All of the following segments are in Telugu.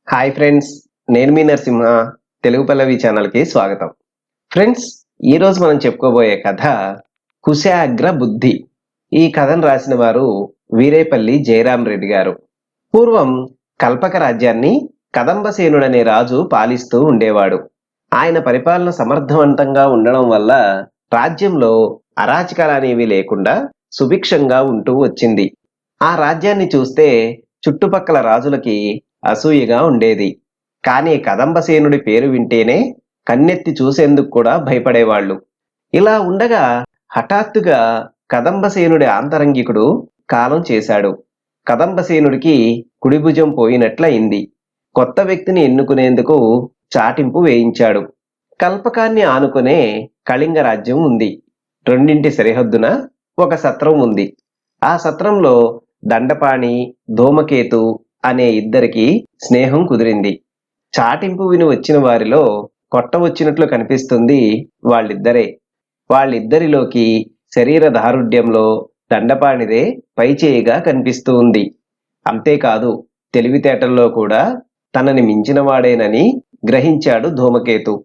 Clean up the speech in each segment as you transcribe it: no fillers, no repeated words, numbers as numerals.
హాయ్ ఫ్రెండ్స్, నేను మీ నరసింహ. తెలుగు పల్లవి ఛానల్కి స్వాగతం. ఫ్రెండ్స్, ఈరోజు మనం చెప్పుకోబోయే కథ కుశాగ్ర బుద్ధి. ఈ కథను రాసిన వారు వీరేపల్లి జయరాం రెడ్డి గారు. పూర్వం కల్పక రాజ్యాన్ని కదంబసేనుడనే రాజు పాలిస్తూ ఉండేవాడు. ఆయన పరిపాలన సమర్థవంతంగా ఉండడం వల్ల రాజ్యంలో అరాచకాలనేవి లేకుండా సుభిక్షంగా ఉంటూ వచ్చింది. ఆ రాజ్యాన్ని చూస్తే చుట్టుపక్కల రాజులకి అసూయగా ఉండేది. కానీ కదంబసేనుడి పేరు వింటేనే కన్నెత్తి చూసేందుకు కూడా భయపడేవాళ్ళు. ఇలా ఉండగా హఠాత్తుగా కదంబసేనుడి ఆంతరంగికుడు కాలం చేశాడు. కదంబసేనుడికి కుడిభుజం పోయినట్లయింది. కొత్త వ్యక్తిని ఎన్నుకునేందుకు చాటింపు వేయించాడు. కల్పకాన్ని ఆనుకునే కళింగ రాజ్యం ఉంది. రెండింటి సరిహద్దున ఒక సత్రం ఉంది. ఆ సత్రంలో దండపాణి, ధూమకేతు అనే ఇద్దరికి స్నేహం కుదిరింది. చాటింపు విని వచ్చిన వారిలో కొట్టవచ్చినట్లు కనిపిస్తుంది వాళ్ళిద్దరే. వాళ్ళిద్దరిలోకి శరీర దారుఢ్యంలో దండపాణిదే పైచేయిగా కనిపిస్తూ ఉంది. అంతేకాదు, తెలివితేటల్లో కూడా తనని మించినవాడేనని గ్రహించాడు ధూమకేతు.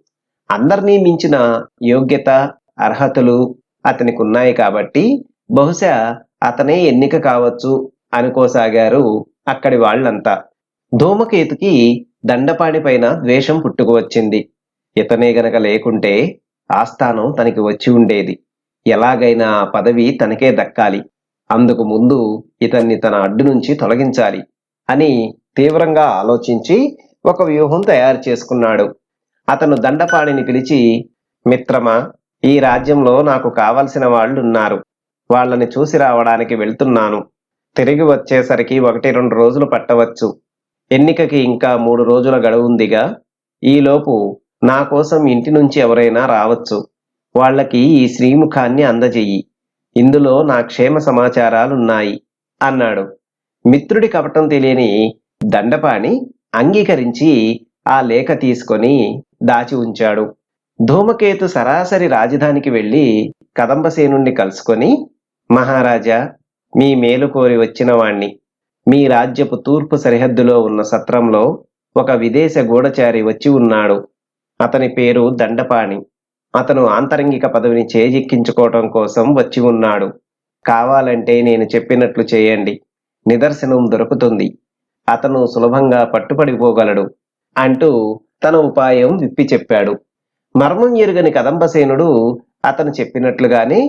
అందర్నీ మించిన యోగ్యత, అర్హతలు అతనికున్నాయి కాబట్టి బహుశా అతనే ఎన్నిక కావచ్చు అనుకోసాగారు అక్కడి వాళ్ళంతా. ధూమకేతుకి దండపాణి పైన ద్వేషం పుట్టుకువచ్చింది. ఇతనే గనక లేకుంటే ఆస్థానం తనకి వచ్చి ఉండేది. ఎలాగైనా ఆ పదవి తనకే దక్కాలి. అందుకు ముందు ఇతన్ని తన అడ్డు నుంచి తొలగించాలి అని తీవ్రంగా ఆలోచించి ఒక వ్యూహం తయారు చేసుకున్నాడు. అతను దండపాణిని పిలిచి, మిత్రమా, ఈ రాజ్యంలో నాకు కావలసిన వాళ్ళున్నారు. వాళ్ళని చూసి రావడానికి వెళ్తున్నాను. తిరిగి వచ్చేసరికి 1-2 రోజులు పట్టవచ్చు. ఎన్నికకి ఇంకా 3 రోజుల గడువుందిగా. ఈలోపు నా కోసం ఇంటి నుంచి ఎవరైనా రావచ్చు. వాళ్ళకి ఈ శ్రీముఖాన్ని అందజెయ్యి. ఇందులో నా క్షేమ సమాచారాలున్నాయి అన్నాడు. మిత్రుడి కపటం తెలియని దండపాణి అంగీకరించి ఆ లేఖ తీసుకొని దాచి ఉంచాడు. ధూమకేతు సరాసరి రాజధానికి వెళ్ళి కదంబసేనుణ్ణి కలుసుకొని, మహారాజా, మీ మేలు కోరి వచ్చిన వాణ్ణి. మీ రాజ్యపు తూర్పు సరిహద్దులో ఉన్న సత్రంలో ఒక విదేశ గూఢచారి వచ్చి ఉన్నాడు. అతని పేరు దండపాణి. అతను ఆంతరంగిక పదవిని చేజిక్కించుకోవటం కోసం వచ్చి ఉన్నాడు. కావాలంటే నేను చెప్పినట్లు చేయండి. నిదర్శనం దొరుకుతుంది. అతను సులభంగా పట్టుపడిపోగలడు అంటూ తన ఉపాయం విప్పి చెప్పాడు. మర్మం ఎరుగని కదంబసేనుడు అతను చెప్పినట్లుగానే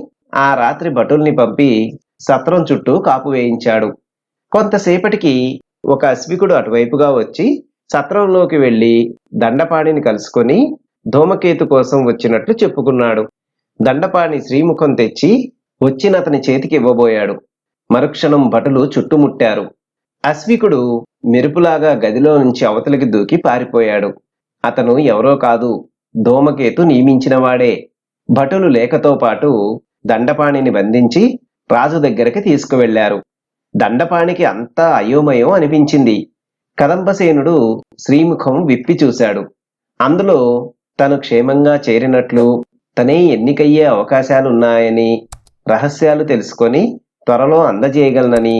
ఆ రాత్రి భటుల్ని పంపి సత్రం చుట్టూ కాపు వేయించాడు. కొంతసేపటికి ఒక అశ్వికుడు అటువైపుగా వచ్చి సత్రంలోకి వెళ్లి దండపాణిని కలుసుకొని ధూమకేతు కోసం వచ్చినట్లు చెప్పుకున్నాడు. దండపాణి శ్రీముఖం తెచ్చి వచ్చినతని చేతికి ఇవ్వబోయాడు. మరుక్షణం భటులు చుట్టుముట్టారు. అశ్వికుడు మెరుపులాగా గదిలో నుంచి అవతలికి దూకి పారిపోయాడు. అతను ఎవరో కాదు, ధూమకేతు నియమించినవాడే. భటులు లేఖతో పాటు దండపాణిని బంధించి రాజు దగ్గరికి తీసుకువెళ్లారు. దండపాణికి అంతా అయోమయం అనిపించింది. కదంబసేనుడు శ్రీముఖం విప్పి చూశాడు. అందులో తను క్షేమంగా చేరినట్లు, తనే ఎన్నికయ్యే అవకాశాలున్నాయని, రహస్యాలు తెలుసుకొని త్వరలో అందజేయగలనని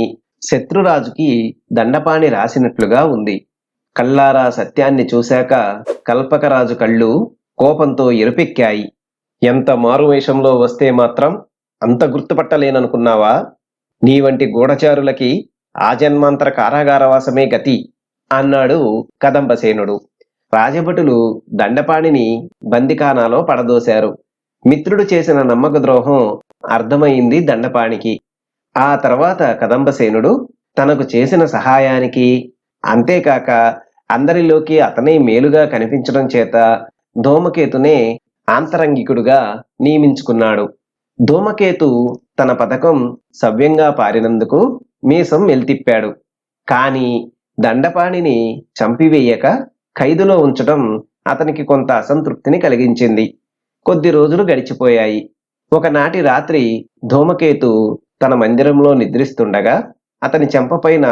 శత్రురాజుకి దండపాణి రాసినట్లుగా ఉంది. కళ్ళారా సత్యాన్ని చూశాక కల్పకరాజు కళ్ళు కోపంతో ఎరుపెక్కాయి. ఎంత మారువేషంలో వస్తే మాత్రం అంత గుర్తుపట్టలేననుకున్నావా? నీ వంటి గూఢచారులకి ఆజన్మాంతర కారాగారవాసమే గతి అన్నాడు కదంబసేనుడు. రాజభటులు దండపాణిని బందికానాలో పడదోశారు. మిత్రుడు చేసిన నమ్మక ద్రోహం అర్థమైంది దండపాణికి. ఆ తర్వాత కదంబసేనుడు తనకు చేసిన సహాయానికి, అంతేకాక అందరిలోకి అతనే మేలుగా కనిపించడం చేత ధూమకేతునే ఆంతరంగికుడుగా నియమించుకున్నాడు. ధూమకేతు తన పథకం సవ్యంగా పారినందుకు మీసం మెల్తిప్పాడు. కానీ దండపాణిని చంపివేయక ఖైదులో ఉంచడం అతనికి కొంత అసంతృప్తిని కలిగించింది. కొద్ది రోజులు గడిచిపోయాయి. ఒకనాటి రాత్రి ధూమకేతు తన మందిరంలో నిద్రిస్తుండగా అతని చెంపపైన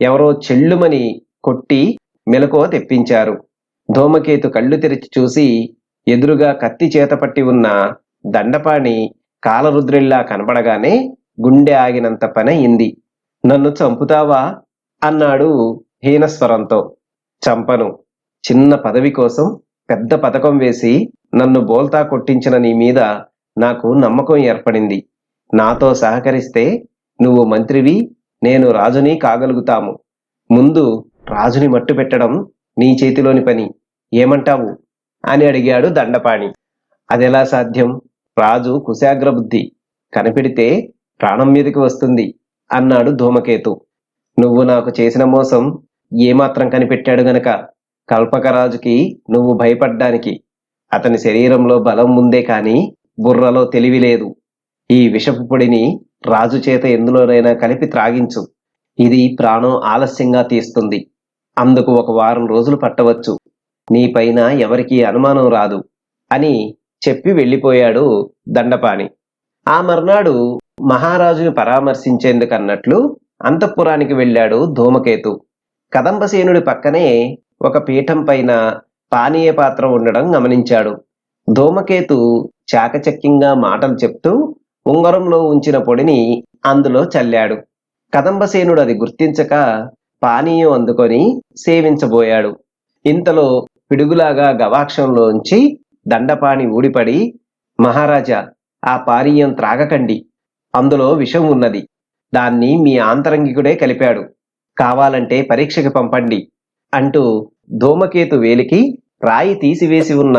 ఎవరో చెల్లుమని కొట్టి మెలకువ తెప్పించారు. ధూమకేతు కళ్ళు తెరిచి చూసి ఎదురుగా కత్తి చేతపట్టి ఉన్న దండపాణి కాలరుద్రిల్లా కనబడగానే గుండె ఆగినంత పని అయింది. నన్ను చంపుతావా అన్నాడు హీనస్వరంతో. చంపను. చిన్న పదవి కోసం పెద్ద పథకం వేసి నన్ను బోల్తా కొట్టించిన నీ మీద నాకు నమ్మకం ఏర్పడింది. నాతో సహకరిస్తే నువ్వు మంత్రివి, నేను రాజుని కాగలుగుతాము. ముందు రాజుని మట్టుపెట్టడం నీ చేతిలోని పని. ఏమంటావు? అని అడిగాడు దండపాణి. అదెలా సాధ్యం? రాజు కుశాగ్రబుద్ధి. కనిపెడితే ప్రాణం మీదకి వస్తుంది అన్నాడు ధూమకేతు. నువ్వు నాకు చేసిన మోసం ఏమాత్రం కనిపెట్టాడు గనక కల్పకరాజుకి నువ్వు భయపడ్డానికి. అతని శరీరంలో బలం ఉందే కాని బుర్రలో తెలివి లేదు. ఈ విషపు పొడిని రాజు చేత ఎందులోనైనా కలిపి త్రాగించు. ఇది ప్రాణం ఆలస్యంగా తీస్తుంది. అందుకు 1 వారం రోజులు పట్టవచ్చు. నీపైన ఎవరికీ అనుమానం రాదు అని చెప్పి వెళ్ళిపోయాడు దండపాణి. ఆ మర్నాడు మహారాజుని పరామర్శించేందుకన్నట్లు అంతఃపురానికి వెళ్ళాడు ధూమకేతు. కదంబసేనుడి పక్కనే ఒక పీఠం పైన పానీయ పాత్ర ఉండడం గమనించాడు. ధూమకేతు చాకచక్యంగా మాటలు చెప్తూ ఉంగరంలో ఉంచిన పొడిని అందులో చల్లాడు. కదంబసేనుడు అది గుర్తించక పానీయం అందుకొని సేవించబోయాడు. ఇంతలో పిడుగులాగా గవాక్షంలోంచి దండపాణి ఊడిపడి, మహారాజా, ఆ పానీయం త్రాగకండి. అందులో విషం ఉన్నది. దాన్ని మీ ఆంతరంగికుడే కలిపాడు. కావాలంటే పరీక్షకి పంపండి అంటూ ధూమకేతు వేలికి రాయి తీసివేసి ఉన్న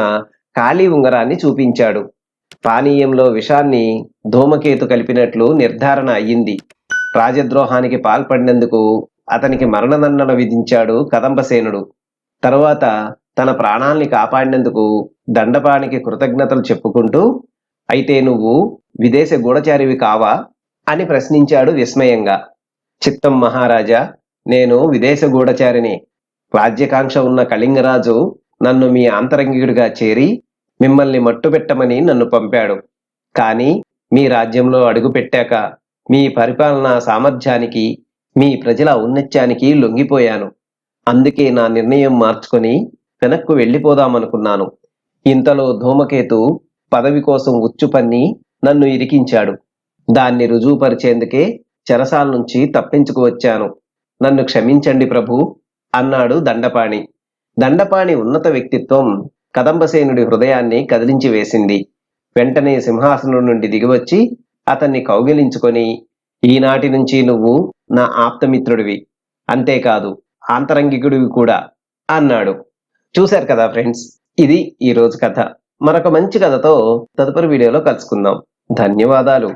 ఖాళీ ఉంగరాన్ని చూపించాడు. పానీయంలో విషాన్ని ధూమకేతు కలిపినట్లు నిర్ధారణ అయ్యింది. రాజద్రోహానికి పాల్పడినందుకు అతనికి మరణదండన విధించాడు కదంబసేనుడు. తరువాత తన ప్రాణాల్ని కాపాడినందుకు దండపానికి కృతజ్ఞతలు చెప్పుకుంటూ, అయితే నువ్వు విదేశ గూఢచారివి కావా అని ప్రశ్నించాడు విస్మయంగా. చిత్తం మహారాజా, నేను విదేశ గూఢచారిని. రాజ్యకాంక్ష ఉన్న కళింగరాజు నన్ను మీ ఆంతరంగికుడిగా చేరి మిమ్మల్ని మట్టుపెట్టమని నన్ను పంపాడు. కానీ మీ రాజ్యంలో అడుగుపెట్టాక మీ పరిపాలనా సామర్థ్యానికి, మీ ప్రజల ఔన్నత్యానికి లొంగిపోయాను. అందుకే నా నిర్ణయం మార్చుకొని వెనక్కు వెళ్ళిపోదామనుకున్నాను. ఇంతలో ధూమకేతు పదవి కోసం ఉచ్చుపన్ని నన్ను ఇరికించాడు. దాన్ని రుజువుపరిచేందుకే చెరసాల నుంచి తప్పించుకు వచ్చాను. నన్ను క్షమించండి ప్రభు అన్నాడు దండపాణి. దండపాణి ఉన్నత వ్యక్తిత్వం కదంబసేనుడి హృదయాన్ని కదిలించి వేసింది. వెంటనే సింహాసనం నుండి దిగివచ్చి అతన్ని కౌగిలించుకొని, ఈనాటి నుంచి నువ్వు నా ఆప్తమిత్రుడివి, అంతేకాదు ఆంతరంగికుడివి కూడా అన్నాడు. చూశారు కదా ఫ్రెండ్స్, ఇది ఈ రోజు కథ. మరొక మంచి కథతో తదుపరి వీడియోలో కలుసుకుందాం. ధన్యవాదాలు.